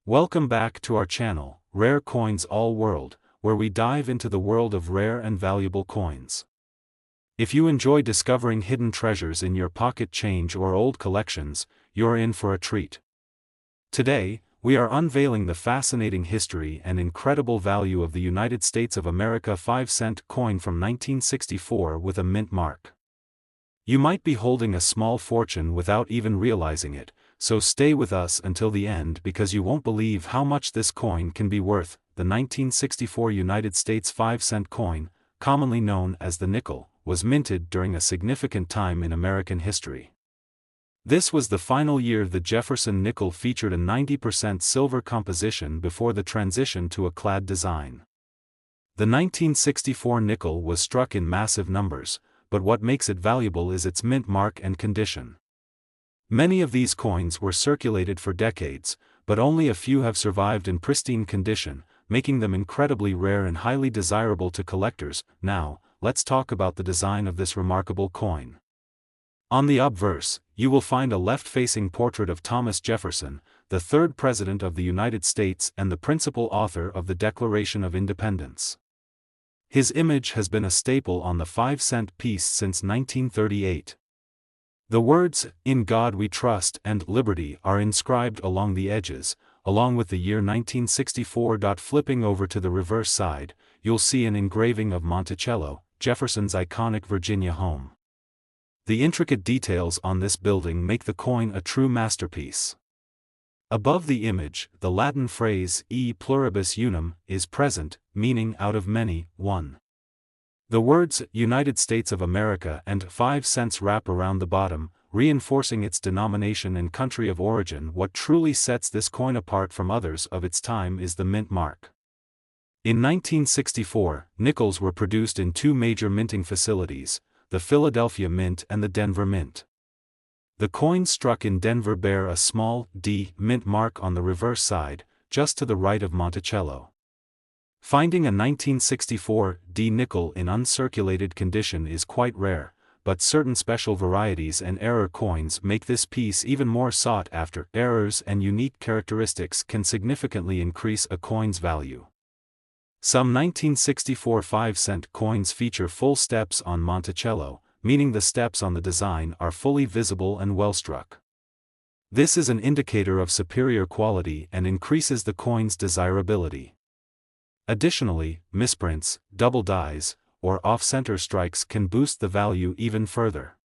Welcome back to our channel, Rare Coins All World, where we dive into the world of rare and valuable coins. If you enjoy discovering hidden treasures in your pocket change or old collections, you're in for a treat. Today, we are unveiling the fascinating history and incredible value of the United States of America 5-cent coin from 1964 with a mint mark. You might be holding a small fortune without even realizing it, so stay with us until the end because you won't believe how much this coin can be worth. The 1964 United States 5-cent coin, commonly known as the nickel, was minted during a significant time in American history. This was the final year the Jefferson nickel featured a 90% silver composition before the transition to a clad design. The 1964 nickel was struck in massive numbers, but what makes it valuable is its mint mark and condition. Many of these coins were circulated for decades, but only a few have survived in pristine condition, making them incredibly rare and highly desirable to collectors. Now, let's talk about the design of this remarkable coin. On the obverse, you will find a left-facing portrait of Thomas Jefferson, the third President of the United States and the principal author of the Declaration of Independence. His image has been a staple on the 5-cent piece since 1938. The words, "In God We Trust" and "Liberty" are inscribed along the edges, along with the year 1964. Flipping over to the reverse side, you'll see an engraving of Monticello, Jefferson's iconic Virginia home. The intricate details on this building make the coin a true masterpiece. Above the image, the Latin phrase "e pluribus unum" is present, meaning out of many, one. The words "United States of America" and 5 cents wrap around the bottom, reinforcing its denomination and country of origin. What truly sets this coin apart from others of its time is the mint mark. In 1964, nickels were produced in two major minting facilities, the Philadelphia Mint and the Denver Mint. The coins struck in Denver bear a small D mint mark on the reverse side, just to the right of Monticello. Finding a 1964 D nickel in uncirculated condition is quite rare, but certain special varieties and error coins make this piece even more sought after. Errors and unique characteristics can significantly increase a coin's value. Some 1964 5-cent coins feature full steps on Monticello, meaning the steps on the design are fully visible and well struck. This is an indicator of superior quality and increases the coin's desirability. Additionally, misprints, double dies, or off-center strikes can boost the value even further.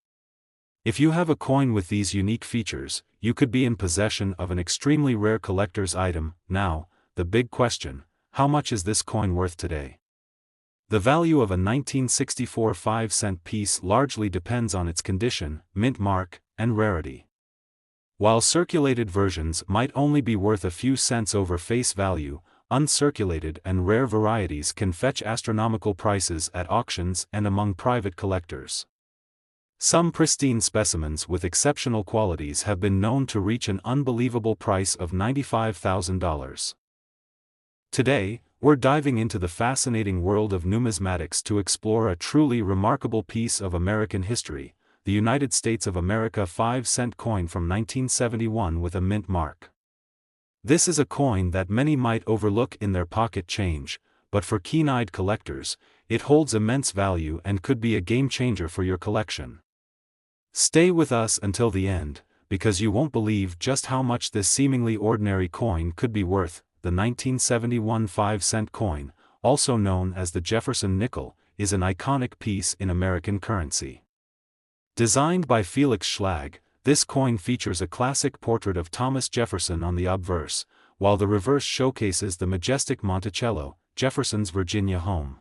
If you have a coin with these unique features, you could be in possession of an extremely rare collector's item. Now, the big question: how much is this coin worth today? The value of a 1964 5-cent piece largely depends on its condition, mint mark, and rarity. While circulated versions might only be worth a few cents over face value, uncirculated and rare varieties can fetch astronomical prices at auctions and among private collectors. Some pristine specimens with exceptional qualities have been known to reach an unbelievable price of $95,000. Today, we're diving into the fascinating world of numismatics to explore a truly remarkable piece of American history, the United States of America 5-cent coin from 1971 with a mint mark. This is a coin that many might overlook in their pocket change, but for keen-eyed collectors, it holds immense value and could be a game-changer for your collection. Stay with us until the end, because you won't believe just how much this seemingly ordinary coin could be worth. The 1971 5-cent coin, also known as the Jefferson nickel, is an iconic piece in American currency. Designed by Felix Schlag, this coin features a classic portrait of Thomas Jefferson on the obverse, while the reverse showcases the majestic Monticello, Jefferson's Virginia home.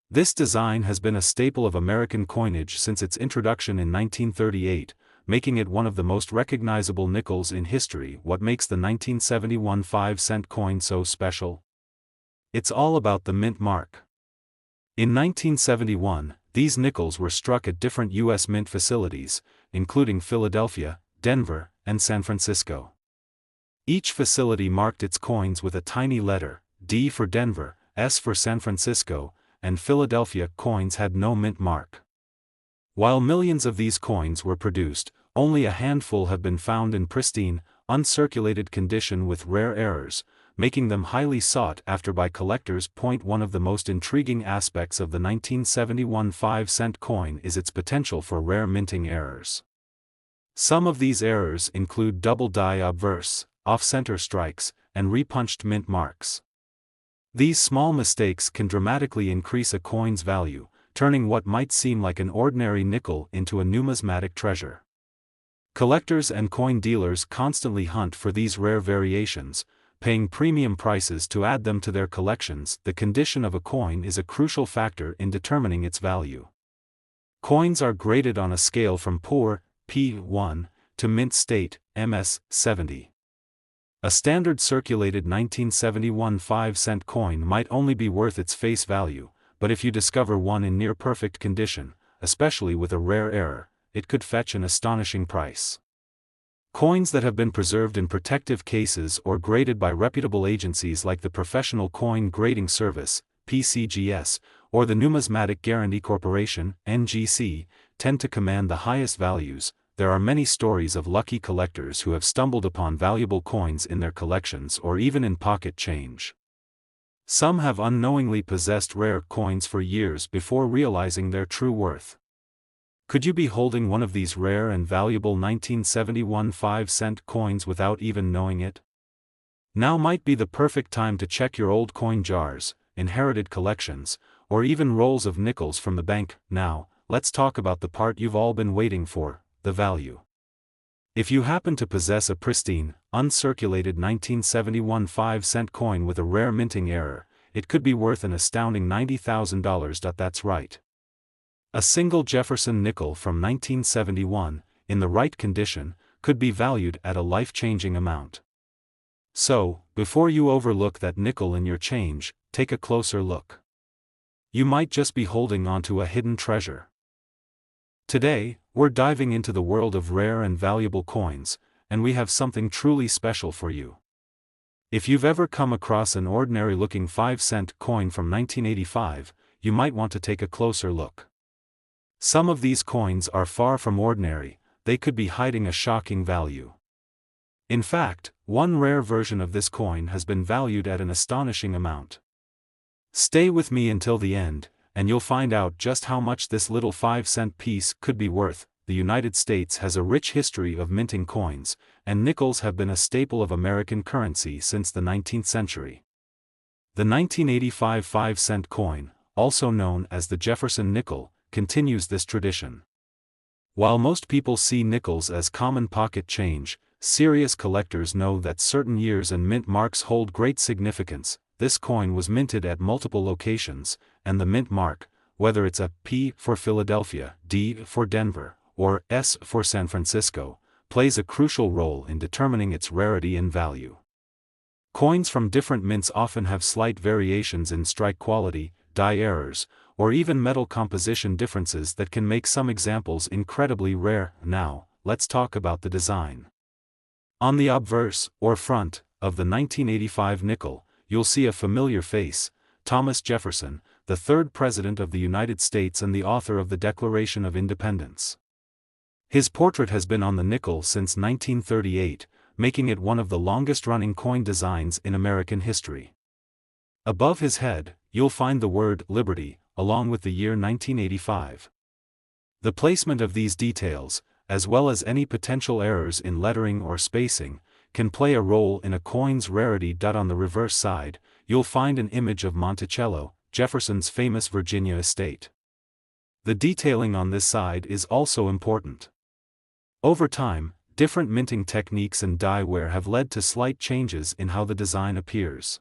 This design has been a staple of American coinage since its introduction in 1938, making it one of the most recognizable nickels in history. What makes the 1971 5-cent coin so special? It's all about the mint mark. In 1971, these nickels were struck at different U.S. mint facilities, including Philadelphia, Denver, and San Francisco. Each facility marked its coins with a tiny letter, D for Denver, S for San Francisco, and Philadelphia coins had no mint mark. While millions of these coins were produced, only a handful have been found in pristine, uncirculated condition with rare errors, making them highly sought after by collectors. One of the most intriguing aspects of the 1971 5-cent coin is its potential for rare minting errors. Some of these errors include double die obverse, off-center strikes, and repunched mint marks. These small mistakes can dramatically increase a coin's value, turning what might seem like an ordinary nickel into a numismatic treasure. Collectors and coin dealers constantly hunt for these rare variations, paying premium prices to add them to their collections. The condition of a coin is a crucial factor in determining its value. Coins are graded on a scale from poor, P1, to mint state, MS70. A standard circulated 1971 5-cent coin might only be worth its face value, but if you discover one in near-perfect condition, especially with a rare error, it could fetch an astonishing price. Coins that have been preserved in protective cases or graded by reputable agencies like the Professional Coin Grading Service, PCGS, or the Numismatic Guarantee Corporation, NGC, tend to command the highest values. There are many stories of lucky collectors who have stumbled upon valuable coins in their collections or even in pocket change. Some have unknowingly possessed rare coins for years before realizing their true worth. Could you be holding one of these rare and valuable 1971 5-cent coins without even knowing it? Now might be the perfect time to check your old coin jars, inherited collections, or even rolls of nickels from the bank. Now, let's talk about the part you've all been waiting for, the value. If you happen to possess a pristine, uncirculated 1971 5-cent coin with a rare minting error, it could be worth an astounding $90,000. That's right. A single Jefferson nickel from 1971, in the right condition, could be valued at a life-changing amount. So, before you overlook that nickel in your change, take a closer look. You might just be holding onto a hidden treasure. Today, we're diving into the world of rare and valuable coins, and we have something truly special for you. If you've ever come across an ordinary-looking 5-cent coin from 1985, you might want to take a closer look. Some of these coins are far from ordinary, they could be hiding a shocking value. In fact, one rare version of this coin has been valued at an astonishing amount. Stay with me until the end, and you'll find out just how much this little 5-cent piece could be worth. The United States has a rich history of minting coins, and nickels have been a staple of American currency since the 19th century. The 1985 5-cent coin, also known as the Jefferson nickel, continues this tradition. While most people see nickels as common pocket change, serious collectors know that certain years and mint marks hold great significance. This coin was minted at multiple locations, and the mint mark, whether it's a P for Philadelphia, D for Denver, or S for San Francisco, plays a crucial role in determining its rarity and value. Coins from different mints often have slight variations in strike quality, die errors, or even metal composition differences that can make some examples incredibly rare. Now, let's talk about the design. On the obverse, or front, of the 1985 nickel, you'll see a familiar face, Thomas Jefferson, the third President of the United States and the author of the Declaration of Independence. His portrait has been on the nickel since 1938, making it one of the longest-running coin designs in American history. Above his head, you'll find the word Liberty, along with the year 1985. The placement of these details, as well as any potential errors in lettering or spacing, can play a role in a coin's rarity. On the reverse side, you'll find an image of Monticello, Jefferson's famous Virginia estate. The detailing on this side is also important. Over time, different minting techniques and die wear have led to slight changes in how the design appears.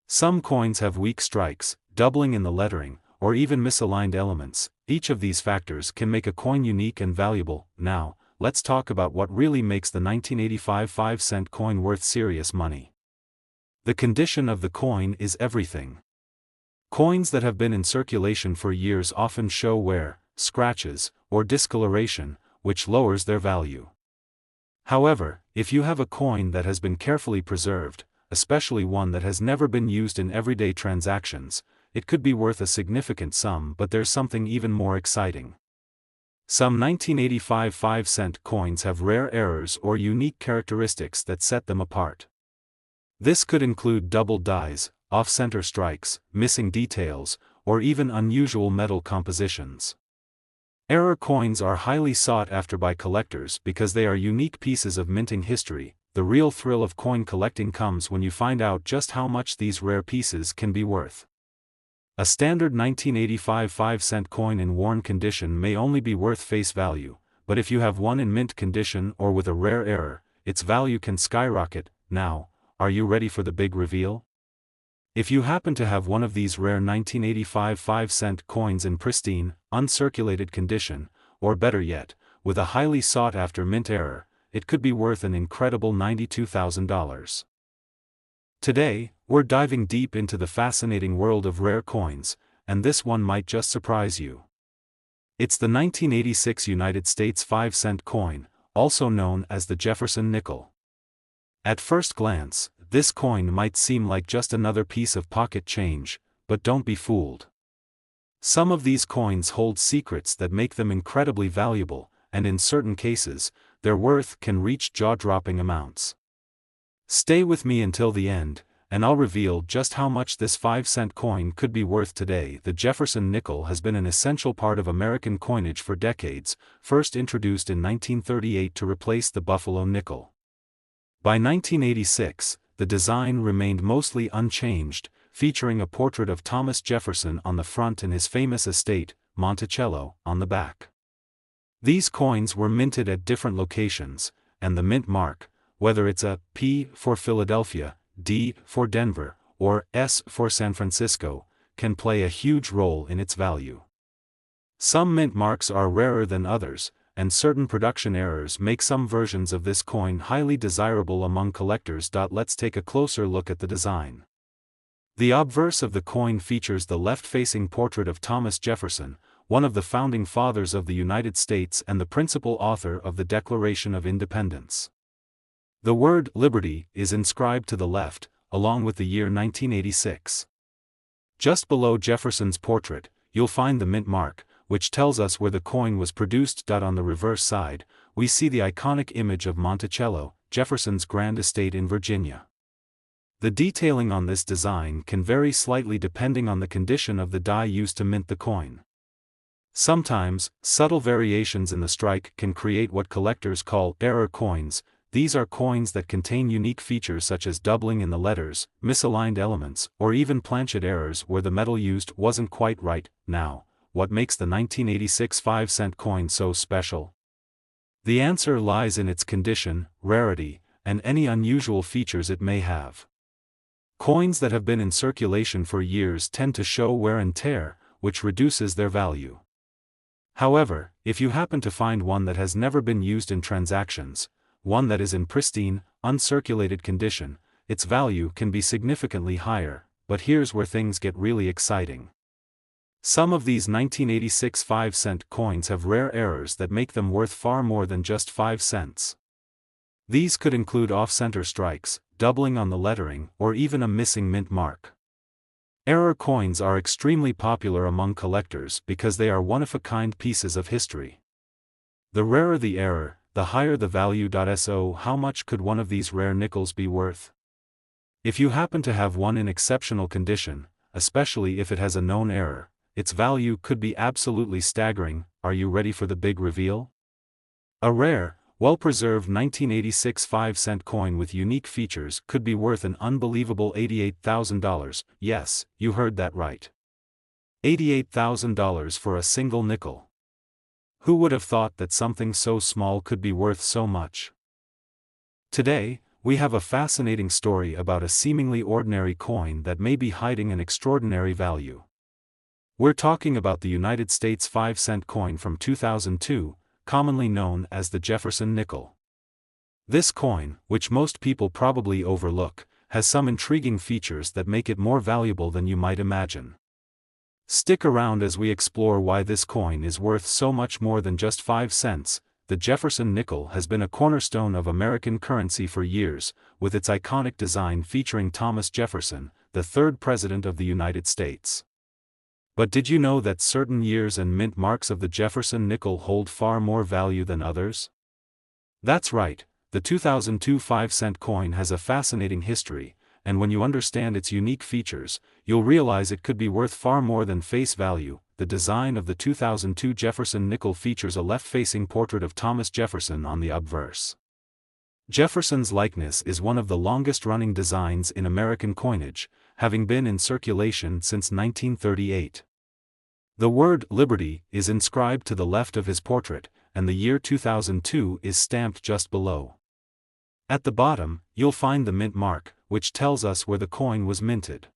Some coins have weak strikes, doubling in the lettering, or even misaligned elements. Each of these factors can make a coin unique and valuable. Now, let's talk about what really makes the 1985 5-cent coin worth serious money. The condition of the coin is everything. Coins that have been in circulation for years often show wear, scratches, or discoloration, which lowers their value. However, if you have a coin that has been carefully preserved, especially one that has never been used in everyday transactions, it could be worth a significant sum. But there's something even more exciting. Some 1985 5-cent coins have rare errors or unique characteristics that set them apart. This could include double dies, off-center strikes, missing details, or even unusual metal compositions. Error coins are highly sought after by collectors because they are unique pieces of minting history. The real thrill of coin collecting comes when you find out just how much these rare pieces can be worth. A standard 1985 5-cent coin in worn condition may only be worth face value, but if you have one in mint condition or with a rare error, its value can skyrocket. Now, are you ready for the big reveal? If you happen to have one of these rare 1985 5-cent coins in pristine, uncirculated condition, or better yet, with a highly sought-after mint error, it could be worth an incredible $92,000. Today, we're diving deep into the fascinating world of rare coins, and this one might just surprise you. It's the 1986 United States 5-cent coin, also known as the Jefferson nickel. At first glance, this coin might seem like just another piece of pocket change, but don't be fooled. Some of these coins hold secrets that make them incredibly valuable, and in certain cases, their worth can reach jaw-dropping amounts. Stay with me until the end, and I'll reveal just how much this 5-cent coin could be worth today. The Jefferson nickel has been an essential part of American coinage for decades, first introduced in 1938 to replace the Buffalo nickel. By 1986, the design remained mostly unchanged, featuring a portrait of Thomas Jefferson on the front and his famous estate, Monticello, on the back. These coins were minted at different locations, and the mint mark, whether it's a P for Philadelphia, D for Denver, or S for San Francisco, can play a huge role in its value. Some mint marks are rarer than others, and certain production errors make some versions of this coin highly desirable among collectors. Let's take a closer look at the design. The obverse of the coin features the left-facing portrait of Thomas Jefferson, one of the founding fathers of the United States and the principal author of the Declaration of Independence. The word "Liberty" is inscribed to the left, along with the year 1986. Just below Jefferson's portrait, you'll find the mint mark, which tells us where the coin was produced. On the reverse side, we see the iconic image of Monticello, Jefferson's grand estate in Virginia. The detailing on this design can vary slightly depending on the condition of the die used to mint the coin. Sometimes, subtle variations in the strike can create what collectors call error coins. These are coins that contain unique features such as doubling in the letters, misaligned elements, or even planchet errors where the metal used wasn't quite right. Now, what makes the 1986 5-cent coin so special? The answer lies in its condition, rarity, and any unusual features it may have. Coins that have been in circulation for years tend to show wear and tear, which reduces their value. However, if you happen to find one that has never been used in transactions, one that is in pristine, uncirculated condition, its value can be significantly higher. But here's where things get really exciting. Some of these 1986 5-cent coins have rare errors that make them worth far more than just 5 cents. These could include off-center strikes, doubling on the lettering, or even a missing mint mark. Error coins are extremely popular among collectors because they are one-of-a-kind pieces of history. The rarer the error, the higher the value. So how much could one of these rare nickels be worth? If you happen to have one in exceptional condition, especially if it has a known error, its value could be absolutely staggering. Are you ready for the big reveal? A rare, well-preserved 1986 5-cent coin with unique features could be worth an unbelievable $88,000. Yes, you heard that right. $88,000 for a single nickel. Who would have thought that something so small could be worth so much? Today, we have a fascinating story about a seemingly ordinary coin that may be hiding an extraordinary value. We're talking about the United States 5-cent coin from 2002, commonly known as the Jefferson nickel. This coin, which most people probably overlook, has some intriguing features that make it more valuable than you might imagine. Stick around as we explore why this coin is worth so much more than just 5 cents. The Jefferson nickel has been a cornerstone of American currency for years, with its iconic design featuring Thomas Jefferson, the third President of the United States. But did you know that certain years and mint marks of the Jefferson nickel hold far more value than others? That's right, the 2002 5-cent coin has a fascinating history, and when you understand its unique features, you'll realize it could be worth far more than face value. The design of the 2002 Jefferson nickel features a left-facing portrait of Thomas Jefferson on the obverse. Jefferson's likeness is one of the longest-running designs in American coinage, having been in circulation since 1938. The word "Liberty" is inscribed to the left of his portrait, and the year 2002 is stamped just below. At the bottom, you'll find the mint mark, which tells us where the coin was minted.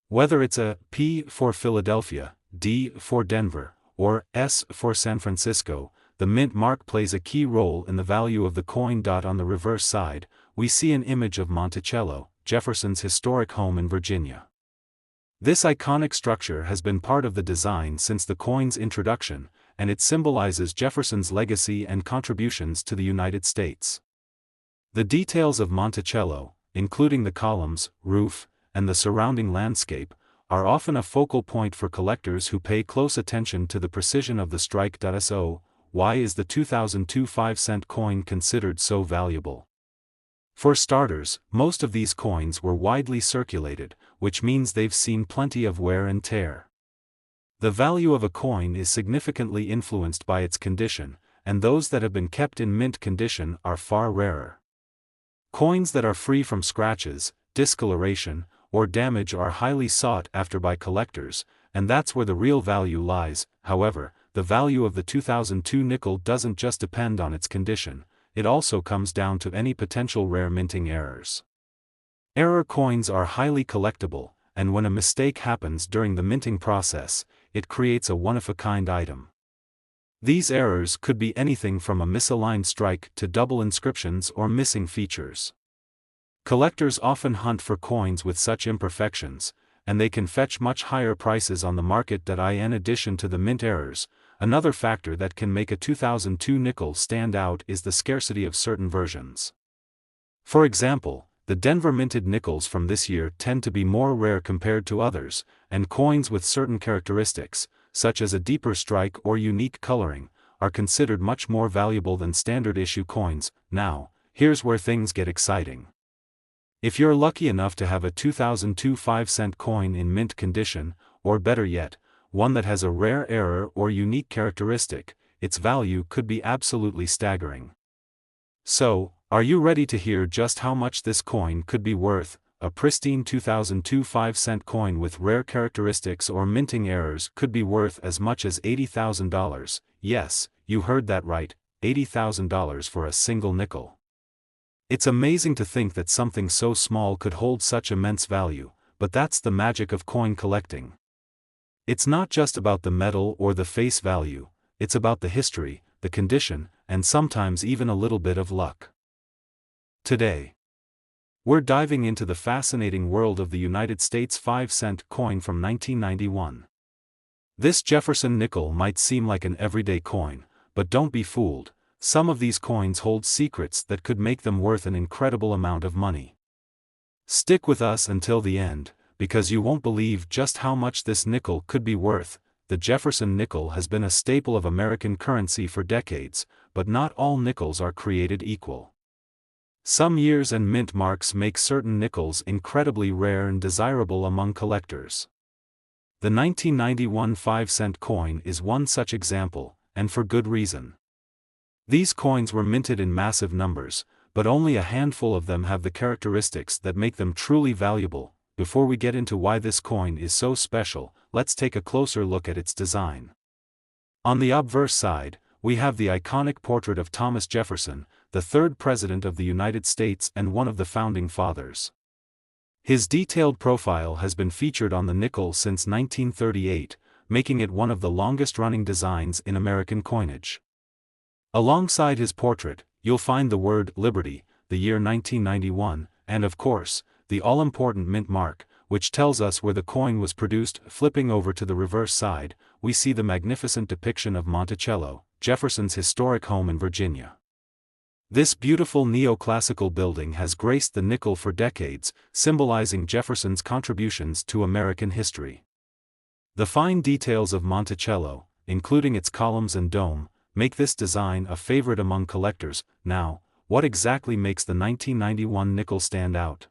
Whether it's a P for Philadelphia, D for Denver, or S for San Francisco, the mint mark plays a key role in the value of the coin. On the reverse side, we see an image of Monticello, Jefferson's historic home in Virginia. This iconic structure has been part of the design since the coin's introduction, and it symbolizes Jefferson's legacy and contributions to the United States. The details of Monticello, including the columns, roof, and the surrounding landscape, are often a focal point for collectors who pay close attention to the precision of the strike. So, why is the 2002 5-cent coin considered so valuable? For starters, most of these coins were widely circulated, which means they've seen plenty of wear and tear. The value of a coin is significantly influenced by its condition, and those that have been kept in mint condition are far rarer. Coins that are free from scratches, discoloration, or damage are highly sought after by collectors, and that's where the real value lies. However, the value of the 2002 nickel doesn't just depend on its condition, it also comes down to any potential rare minting errors. Error coins are highly collectible, and when a mistake happens during the minting process, it creates a one-of-a-kind item. These errors could be anything from a misaligned strike to double inscriptions or missing features. Collectors often hunt for coins with such imperfections, and they can fetch much higher prices on the market. In addition to the mint errors, another factor that can make a 2002 nickel stand out is the scarcity of certain versions. For example, the Denver minted nickels from this year tend to be more rare compared to others, and coins with certain characteristics, such as a deeper strike or unique coloring, are considered much more valuable than standard issue coins. Now, here's where things get exciting. If you're lucky enough to have a 2002 5-cent coin in mint condition, or better yet, one that has a rare error or unique characteristic, its value could be absolutely staggering. So, are you ready to hear just how much this coin could be worth? A pristine 2002 5-cent coin with rare characteristics or minting errors could be worth as much as $80,000. Yes, you heard that right, $80,000 for a single nickel. It's amazing to think that something so small could hold such immense value, but that's the magic of coin collecting. It's not just about the metal or the face value, it's about the history, the condition, and sometimes even a little bit of luck. Today, we're diving into the fascinating world of the United States 5-cent coin from 1991. This Jefferson nickel might seem like an everyday coin, but don't be fooled, some of these coins hold secrets that could make them worth an incredible amount of money. Stick with us until the end, because you won't believe just how much this nickel could be worth. The Jefferson nickel has been a staple of American currency for decades, but not all nickels are created equal. Some years and mint marks make certain nickels incredibly rare and desirable among collectors. The 1991 5-cent coin is one such example, and for good reason. These coins were minted in massive numbers, but only a handful of them have the characteristics that make them truly valuable. Before we get into why this coin is so special, let's take a closer look at its design. On the obverse side, we have the iconic portrait of Thomas Jefferson, the third President of the United States and one of the Founding Fathers. His detailed profile has been featured on the nickel since 1938, making it one of the longest-running designs in American coinage. Alongside his portrait, you'll find the word "Liberty," the year 1991, and of course, the all-important mint mark, which tells us where the coin was produced. Flipping over to the reverse side, we see the magnificent depiction of Monticello, Jefferson's historic home in Virginia. This beautiful neoclassical building has graced the nickel for decades, symbolizing Jefferson's contributions to American history. The fine details of Monticello, including its columns and dome, make this design a favorite among collectors. Now, what exactly makes the 1991 nickel stand out?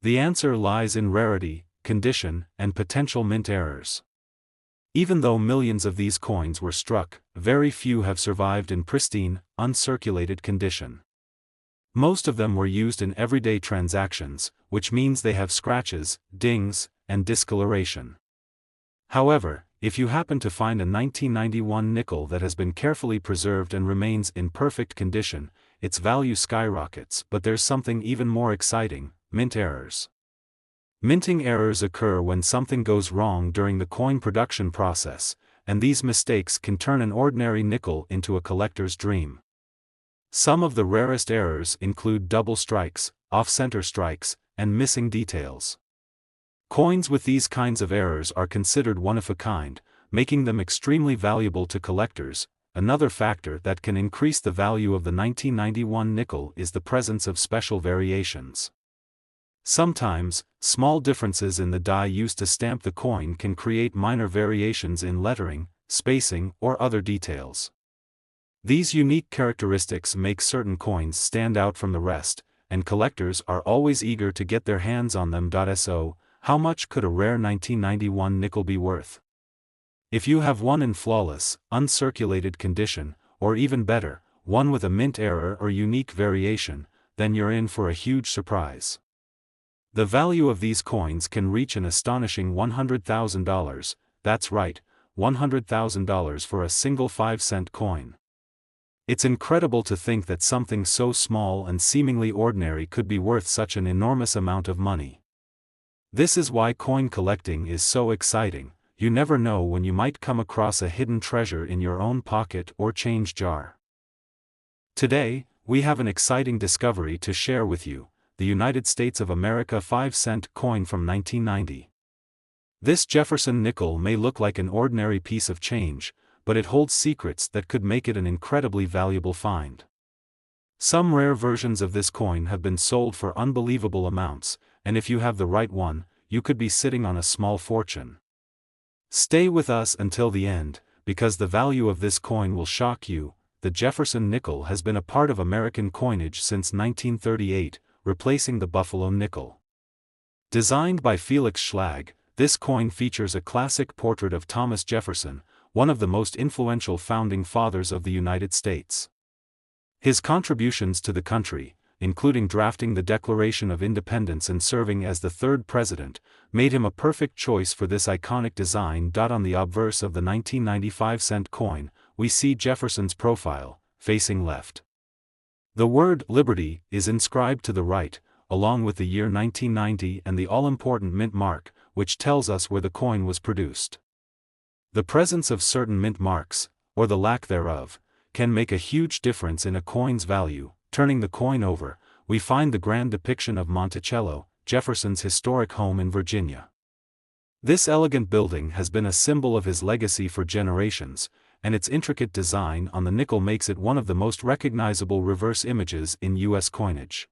The answer lies in rarity, condition, and potential mint errors. Even though millions of these coins were struck, very few have survived in pristine, uncirculated condition. Most of them were used in everyday transactions, which means they have scratches, dings, and discoloration. However, if you happen to find a 1991 nickel that has been carefully preserved and remains in perfect condition, its value skyrockets. But there's something even more exciting: mint errors. Minting errors occur when something goes wrong during the coin production process, and these mistakes can turn an ordinary nickel into a collector's dream. Some of the rarest errors include double strikes, off-center strikes, and missing details. Coins with these kinds of errors are considered one of a kind, making them extremely valuable to collectors. Another factor that can increase the value of the 1991 nickel is the presence of special variations. Sometimes, small differences in the die used to stamp the coin can create minor variations in lettering, spacing, or other details. These unique characteristics make certain coins stand out from the rest, and collectors are always eager to get their hands on them. So, how much could a rare 1991 nickel be worth? If you have one in flawless, uncirculated condition, or even better, one with a mint error or unique variation, then you're in for a huge surprise. The value of these coins can reach an astonishing $100,000, that's right, $100,000 for a single 5-cent coin. It's incredible to think that something so small and seemingly ordinary could be worth such an enormous amount of money. This is why coin collecting is so exciting. You never know when you might come across a hidden treasure in your own pocket or change jar. Today, we have an exciting discovery to share with you: the United States of America 5-cent coin from 1990. This Jefferson nickel may look like an ordinary piece of change, but it holds secrets that could make it an incredibly valuable find. Some rare versions of this coin have been sold for unbelievable amounts, and if you have the right one, you could be sitting on a small fortune. Stay with us until the end, because the value of this coin will shock you. The Jefferson nickel has been a part of American coinage since 1938, replacing the Buffalo nickel. Designed by Felix Schlag, this coin features a classic portrait of Thomas Jefferson, one of the most influential founding fathers of the United States. His contributions to the country, including drafting the Declaration of Independence and serving as the third president, made him a perfect choice for this iconic design. On the obverse of the 1995-cent coin, we see Jefferson's profile, facing left. The word "Liberty" is inscribed to the right, along with the year 1990 and the all-important mint mark, which tells us where the coin was produced. The presence of certain mint marks, or the lack thereof, can make a huge difference in a coin's value. Turning the coin over, we find the grand depiction of Monticello, Jefferson's historic home in Virginia. This elegant building has been a symbol of his legacy for generations, and its intricate design on the nickel makes it one of the most recognizable reverse images in U.S. coinage.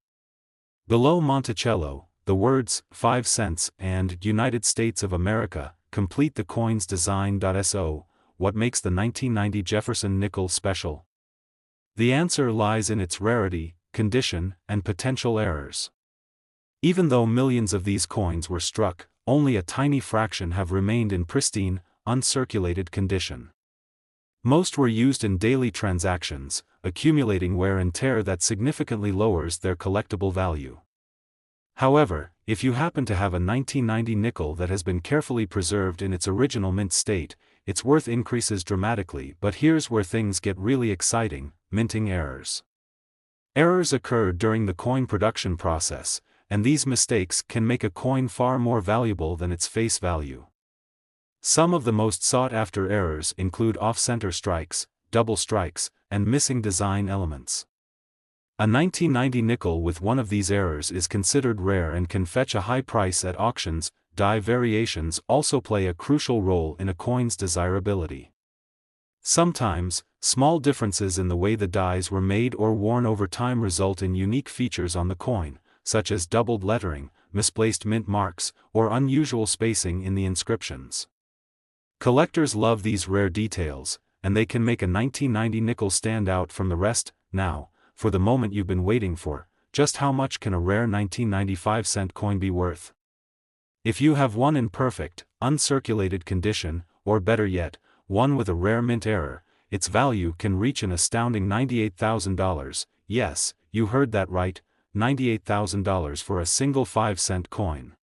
Below Monticello, the words 5 cents and United States of America complete the coin's design. So, what makes the 1990 Jefferson nickel special? The answer lies in its rarity, condition, and potential errors. Even though millions of these coins were struck, only a tiny fraction have remained in pristine, uncirculated condition. Most were used in daily transactions, accumulating wear and tear that significantly lowers their collectible value. However, if you happen to have a 1990 nickel that has been carefully preserved in its original mint state, its worth increases dramatically. But here's where things get really exciting: minting errors. Errors occur during the coin production process, and these mistakes can make a coin far more valuable than its face value. Some of the most sought-after errors include off-center strikes, double strikes, and missing design elements. A 1990 nickel with one of these errors is considered rare and can fetch a high price at auctions. Die variations also play a crucial role in a coin's desirability. Sometimes, small differences in the way the dies were made or worn over time result in unique features on the coin, such as doubled lettering, misplaced mint marks, or unusual spacing in the inscriptions. Collectors love these rare details, and they can make a 1990 nickel stand out from the rest. Now, for the moment you've been waiting for, just how much can a rare 1995-cent coin be worth? If you have one in perfect, uncirculated condition, or better yet, one with a rare mint error, its value can reach an astounding $98,000. Yes, you heard that right, $98,000 for a single 5-cent coin.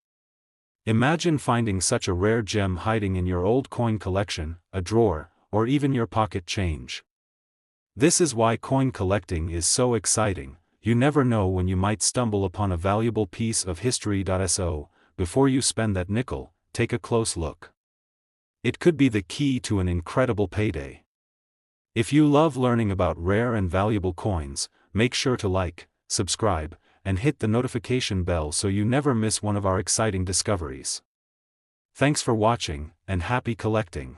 Imagine finding such a rare gem hiding in your old coin collection, a drawer, or even your pocket change. This is why coin collecting is so exciting. You never know when you might stumble upon a valuable piece of history. So, before you spend that nickel, take a close look. It could be the key to an incredible payday. If you love learning about rare and valuable coins, make sure to like, subscribe, and hit the notification bell so you never miss one of our exciting discoveries. Thanks for watching, and happy collecting.